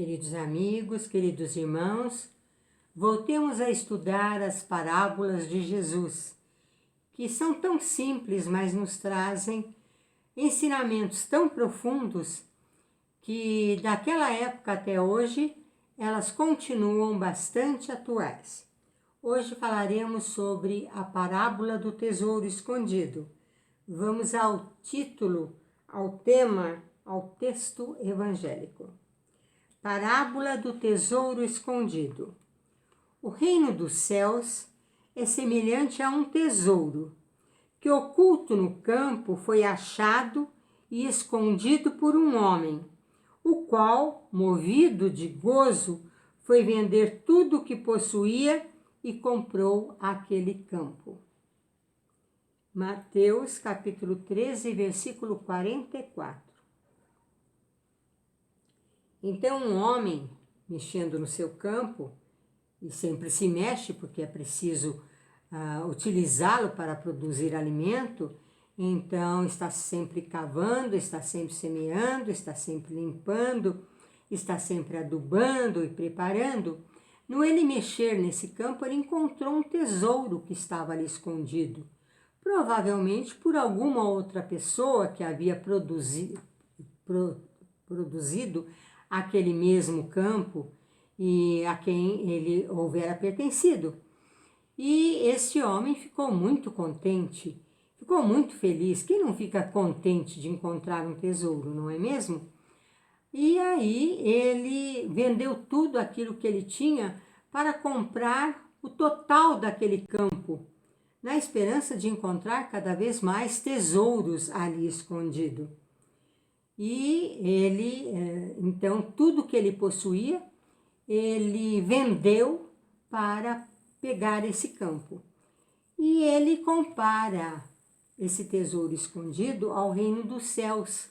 Queridos amigos, queridos irmãos, voltemos a estudar as parábolas de Jesus, que são tão simples, mas nos trazem ensinamentos tão profundos que daquela época até hoje elas continuam bastante atuais. Hoje falaremos sobre a parábola do tesouro escondido. Vamos ao título, ao tema, ao texto evangélico. Parábola do tesouro escondido. O reino dos céus é semelhante a um tesouro, que oculto no campo foi achado e escondido por um homem, o qual, movido de gozo, foi vender tudo o que possuía e comprou aquele campo. Mateus capítulo 13, versículo 44. Então um homem, mexendo no seu campo, e sempre se mexe porque é preciso utilizá-lo para produzir alimento, então está sempre cavando, está sempre semeando, está sempre limpando, está sempre adubando e preparando. No ele mexer nesse campo, ele encontrou um tesouro que estava ali escondido, provavelmente por alguma outra pessoa que havia produzido aquele mesmo campo e a quem ele houvera pertencido. E este homem ficou muito contente, ficou muito feliz. Quem não fica contente de encontrar um tesouro, não é mesmo? E aí ele vendeu tudo aquilo que ele tinha para comprar o total daquele campo, na esperança de encontrar cada vez mais tesouros ali escondido. E ele, então, tudo que ele possuía, ele vendeu para pegar esse campo. E ele compara esse tesouro escondido ao reino dos céus,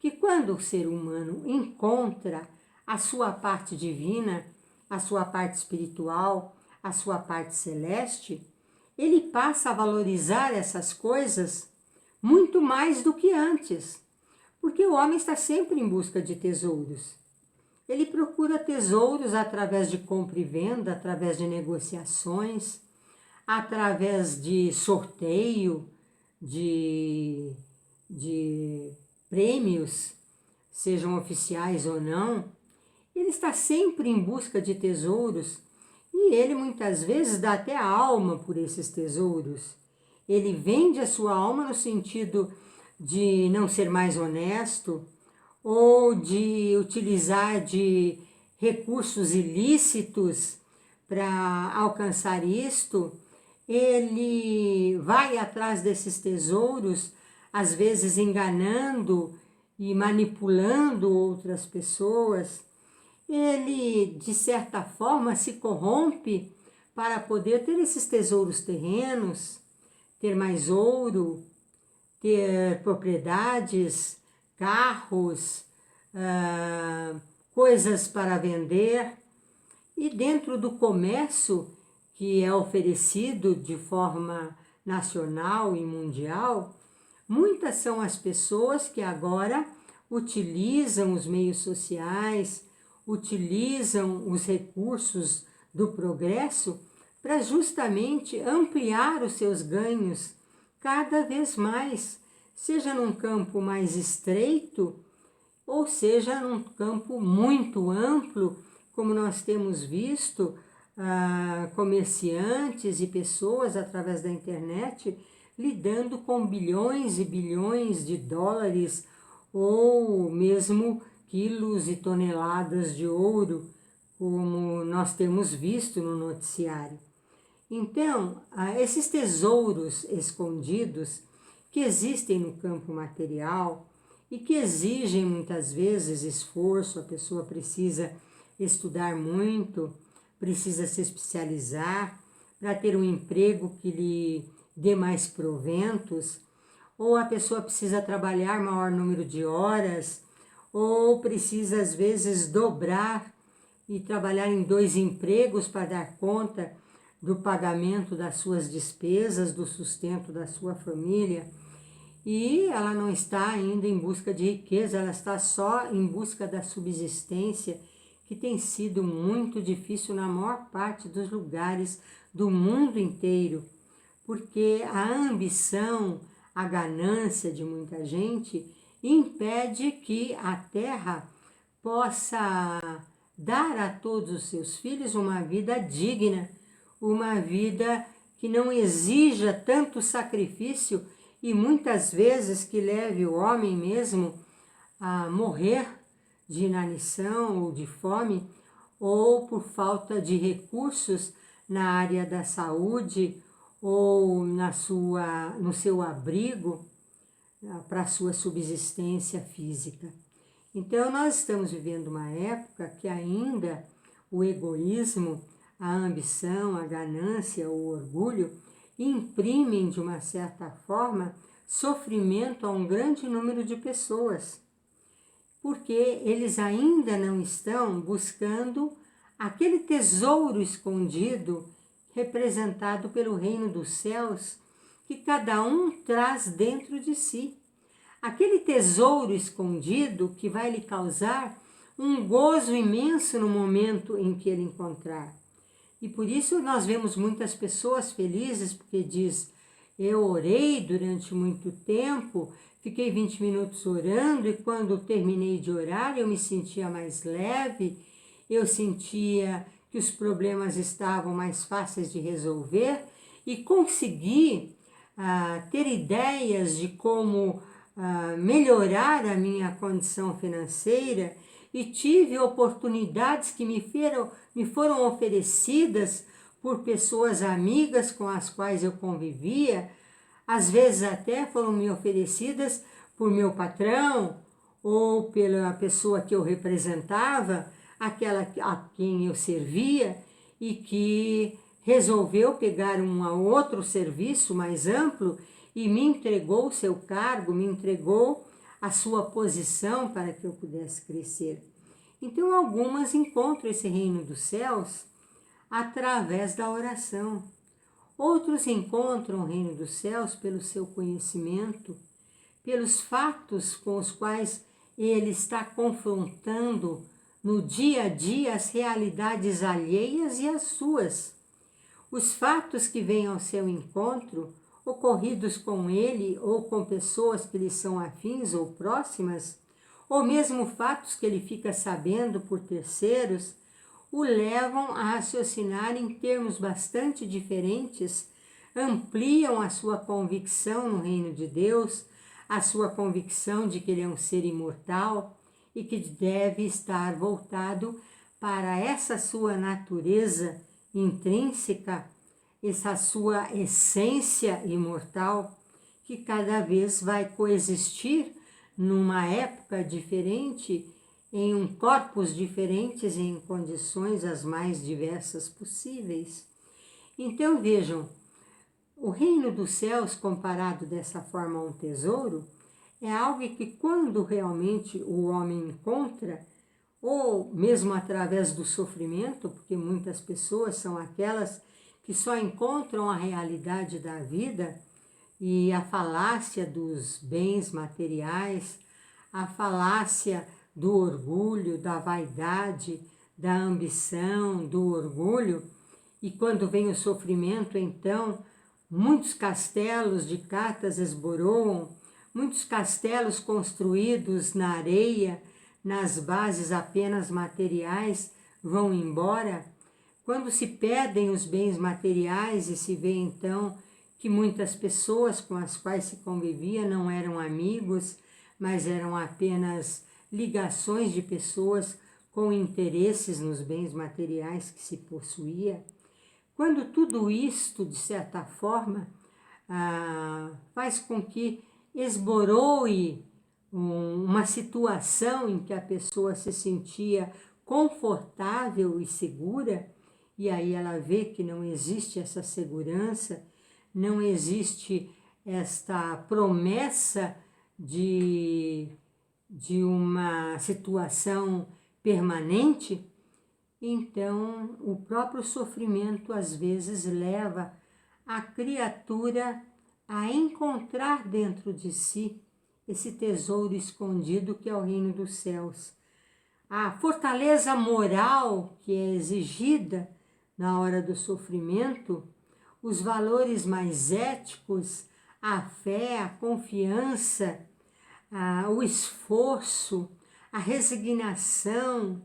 que quando o ser humano encontra a sua parte divina, a sua parte espiritual, a sua parte celeste, ele passa a valorizar essas coisas muito mais do que antes, porque o homem está sempre em busca de tesouros. Ele procura tesouros através de compra e venda, através de negociações, através de sorteio, de prêmios, sejam oficiais ou não. Ele está sempre em busca de tesouros e ele muitas vezes dá até a alma por esses tesouros. Ele vende a sua alma no sentido de não ser mais honesto ou de utilizar de recursos ilícitos para alcançar isto. Ele vai atrás desses tesouros, às vezes enganando e manipulando outras pessoas. Ele, de certa forma, se corrompe para poder ter esses tesouros terrenos, ter mais ouro, ter propriedades, carros, coisas para vender. E dentro do comércio que é oferecido de forma nacional e mundial, muitas são as pessoas que agora utilizam os meios sociais, utilizam os recursos do progresso para justamente ampliar os seus ganhos cada vez mais, seja num campo mais estreito, ou seja num campo muito amplo, como nós temos visto comerciantes e pessoas através da internet lidando com bilhões e bilhões de dólares ou mesmo quilos e toneladas de ouro, como nós temos visto no noticiário. Então, esses tesouros escondidos que existem no campo material e que exigem muitas vezes esforço, a pessoa precisa estudar muito, precisa se especializar para ter um emprego que lhe dê mais proventos, ou a pessoa precisa trabalhar maior número de horas, ou precisa às vezes dobrar e trabalhar em 2 empregos para dar conta do pagamento das suas despesas, do sustento da sua família. E ela não está ainda em busca de riqueza, ela está só em busca da subsistência, que tem sido muito difícil na maior parte dos lugares do mundo inteiro, porque a ambição, a ganância de muita gente impede que a terra possa dar a todos os seus filhos uma vida digna, uma vida que não exija tanto sacrifício e muitas vezes que leve o homem mesmo a morrer de inanição ou de fome, ou por falta de recursos na área da saúde ou no seu abrigo para a sua subsistência física. Então nós estamos vivendo uma época que ainda o egoísmo, a ambição, a ganância, o orgulho imprimem de uma certa forma sofrimento a um grande número de pessoas, porque eles ainda não estão buscando aquele tesouro escondido representado pelo reino dos céus, que cada um traz dentro de si. Aquele tesouro escondido que vai lhe causar um gozo imenso no momento em que ele encontrar. E por isso nós vemos muitas pessoas felizes, porque diz, eu orei durante muito tempo, fiquei 20 minutos orando e quando terminei de orar eu me sentia mais leve, eu sentia que os problemas estavam mais fáceis de resolver e consegui ter ideias de como melhorar a minha condição financeira e tive oportunidades que me foram oferecidas por pessoas amigas com as quais eu convivia, às vezes até foram me oferecidas por meu patrão ou pela pessoa que eu representava, aquela a quem eu servia e que resolveu pegar um outro serviço mais amplo e me entregou o seu cargo, me entregou a sua posição para que eu pudesse crescer. Então algumas encontram esse reino dos céus através da oração. Outros encontram o reino dos céus pelo seu conhecimento, pelos fatos com os quais ele está confrontando no dia a dia as realidades alheias e as suas. Os fatos que vêm ao seu encontro, ocorridos com ele ou com pessoas que lhe são afins ou próximas, ou mesmo fatos que ele fica sabendo por terceiros, o levam a raciocinar em termos bastante diferentes, ampliam a sua convicção no reino de Deus, a sua convicção de que ele é um ser imortal e que deve estar voltado para essa sua natureza intrínseca, essa sua essência imortal, que cada vez vai coexistir numa época diferente, em um corpos diferentes, em condições as mais diversas possíveis. Então vejam, o reino dos céus, comparado dessa forma a um tesouro, é algo que quando realmente o homem encontra, ou mesmo através do sofrimento, porque muitas pessoas são aquelas que só encontram a realidade da vida e a falácia dos bens materiais, a falácia do orgulho, da vaidade, da ambição, do orgulho, e quando vem o sofrimento, então, muitos castelos de cartas esboroam, muitos castelos construídos na areia, nas bases apenas materiais, vão embora. Quando se perdem os bens materiais e se vê então que muitas pessoas com as quais se convivia não eram amigos, mas eram apenas ligações de pessoas com interesses nos bens materiais que se possuía. Quando tudo isto, de certa forma, faz com que esboroe uma situação em que a pessoa se sentia confortável e segura, e aí ela vê que não existe essa segurança, não existe esta promessa de uma situação permanente, então o próprio sofrimento às vezes leva a criatura a encontrar dentro de si esse tesouro escondido que é o reino dos céus. a fortaleza moral que é exigida na hora do sofrimento, os valores mais éticos, a fé, a confiança, o esforço, a resignação,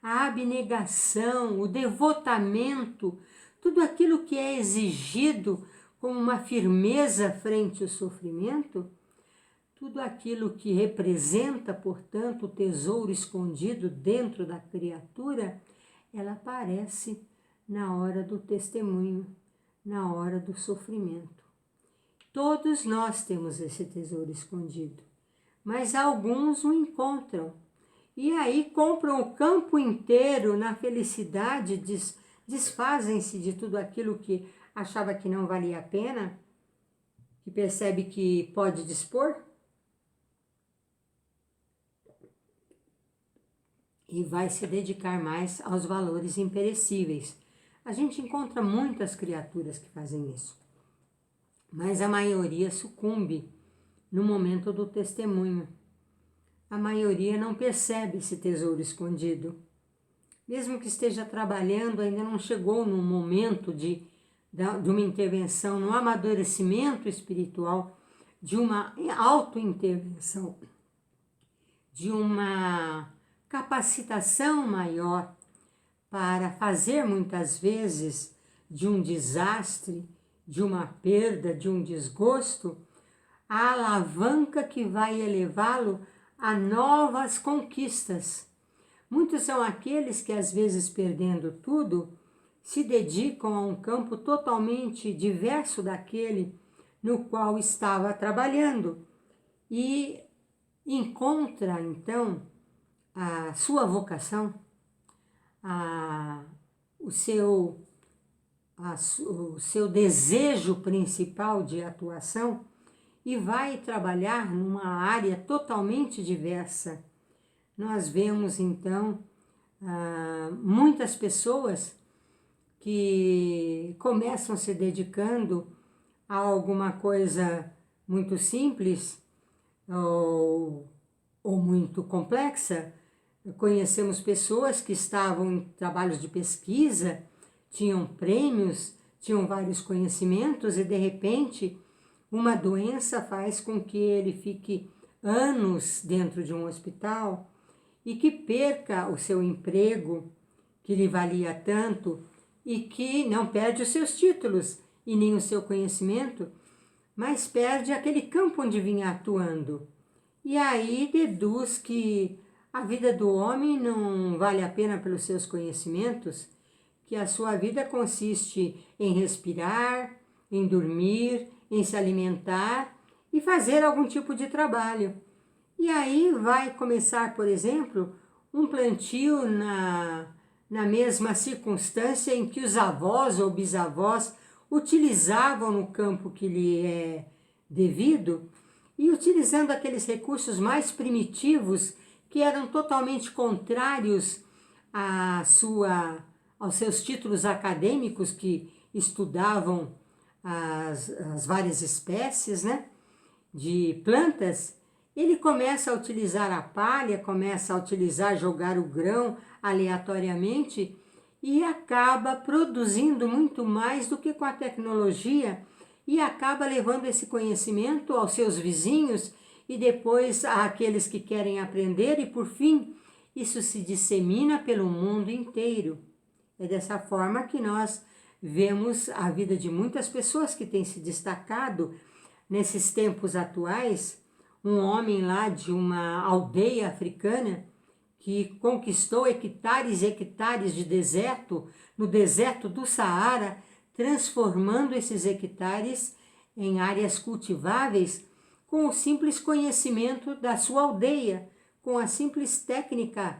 a abnegação, o devotamento, tudo aquilo que é exigido com uma firmeza frente ao sofrimento, tudo aquilo que representa, portanto, o tesouro escondido dentro da criatura, ela aparece na hora do testemunho, na hora do sofrimento. Todos nós temos esse tesouro escondido, mas alguns o encontram. E aí compram o campo inteiro na felicidade, desfazem-se de tudo aquilo que achava que não valia a pena, que percebe que pode dispor, e vai se dedicar mais aos valores imperecíveis. A gente encontra muitas criaturas que fazem isso, mas a maioria sucumbe no momento do testemunho. A maioria não percebe esse tesouro escondido. Mesmo que esteja trabalhando, ainda não chegou no momento de uma intervenção, no amadurecimento espiritual, de uma autointervenção, de uma capacitação maior para fazer muitas vezes de um desastre, de uma perda, de um desgosto, a alavanca que vai elevá-lo a novas conquistas. Muitos são aqueles que, às vezes, perdendo tudo, se dedicam a um campo totalmente diverso daquele no qual estava trabalhando e encontra, então, a sua vocação, o seu desejo principal de atuação e vai trabalhar numa área totalmente diversa. Nós vemos, então, muitas pessoas que começam se dedicando a alguma coisa muito simples ou muito complexa. Conhecemos pessoas que estavam em trabalhos de pesquisa, tinham prêmios, tinham vários conhecimentos e, de repente, uma doença faz com que ele fique anos dentro de um hospital e que perca o seu emprego, que lhe valia tanto, e que não perde os seus títulos e nem o seu conhecimento, mas perde aquele campo onde vinha atuando. E aí deduz que a vida do homem não vale a pena pelos seus conhecimentos, que a sua vida consiste em respirar, em dormir, em se alimentar e fazer algum tipo de trabalho. E aí vai começar, por exemplo, um plantio na mesma circunstância em que os avós ou bisavós utilizavam no campo que lhe é devido, e utilizando aqueles recursos mais primitivos que eram totalmente contrários aos seus títulos acadêmicos, que estudavam as várias espécies, né, de plantas. Ele começa a utilizar a palha, começa a utilizar, jogar o grão aleatoriamente e acaba produzindo muito mais do que com a tecnologia e acaba levando esse conhecimento aos seus vizinhos e depois àqueles que querem aprender e, por fim, isso se dissemina pelo mundo inteiro. É dessa forma que nós vemos a vida de muitas pessoas que têm se destacado nesses tempos atuais. Um homem lá de uma aldeia africana que conquistou hectares e hectares de deserto, no deserto do Saara, transformando esses hectares em áreas cultiváveis com o simples conhecimento da sua aldeia, com a simples técnica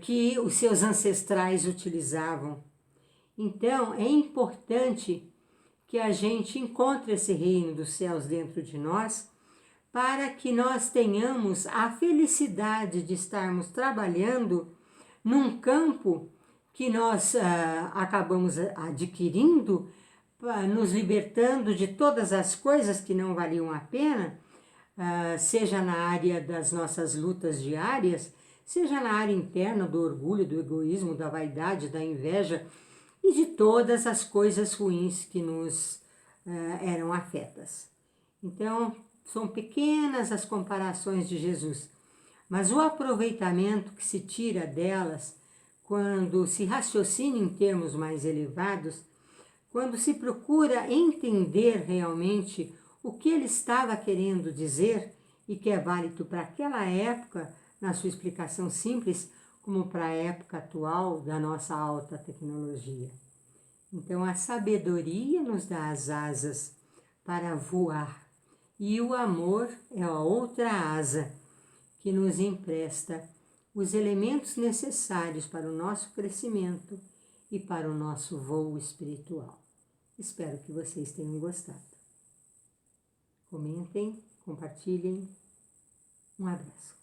que os seus ancestrais utilizavam. Então, é importante que a gente encontre esse reino dos céus dentro de nós, para que nós tenhamos a felicidade de estarmos trabalhando num campo que nós acabamos adquirindo, nos libertando de todas as coisas que não valiam a pena, seja na área das nossas lutas diárias, seja na área interna do orgulho, do egoísmo, da vaidade, da inveja e de todas as coisas ruins que nos eram afetas. Então, são pequenas as comparações de Jesus, mas o aproveitamento que se tira delas, quando se raciocina em termos mais elevados, quando se procura entender realmente o que ele estava querendo dizer e que é válido para aquela época, na sua explicação simples, como para a época atual da nossa alta tecnologia. Então, a sabedoria nos dá as asas para voar e o amor é a outra asa que nos empresta os elementos necessários para o nosso crescimento e para o nosso voo espiritual. Espero que vocês tenham gostado. Comentem, compartilhem. Um abraço.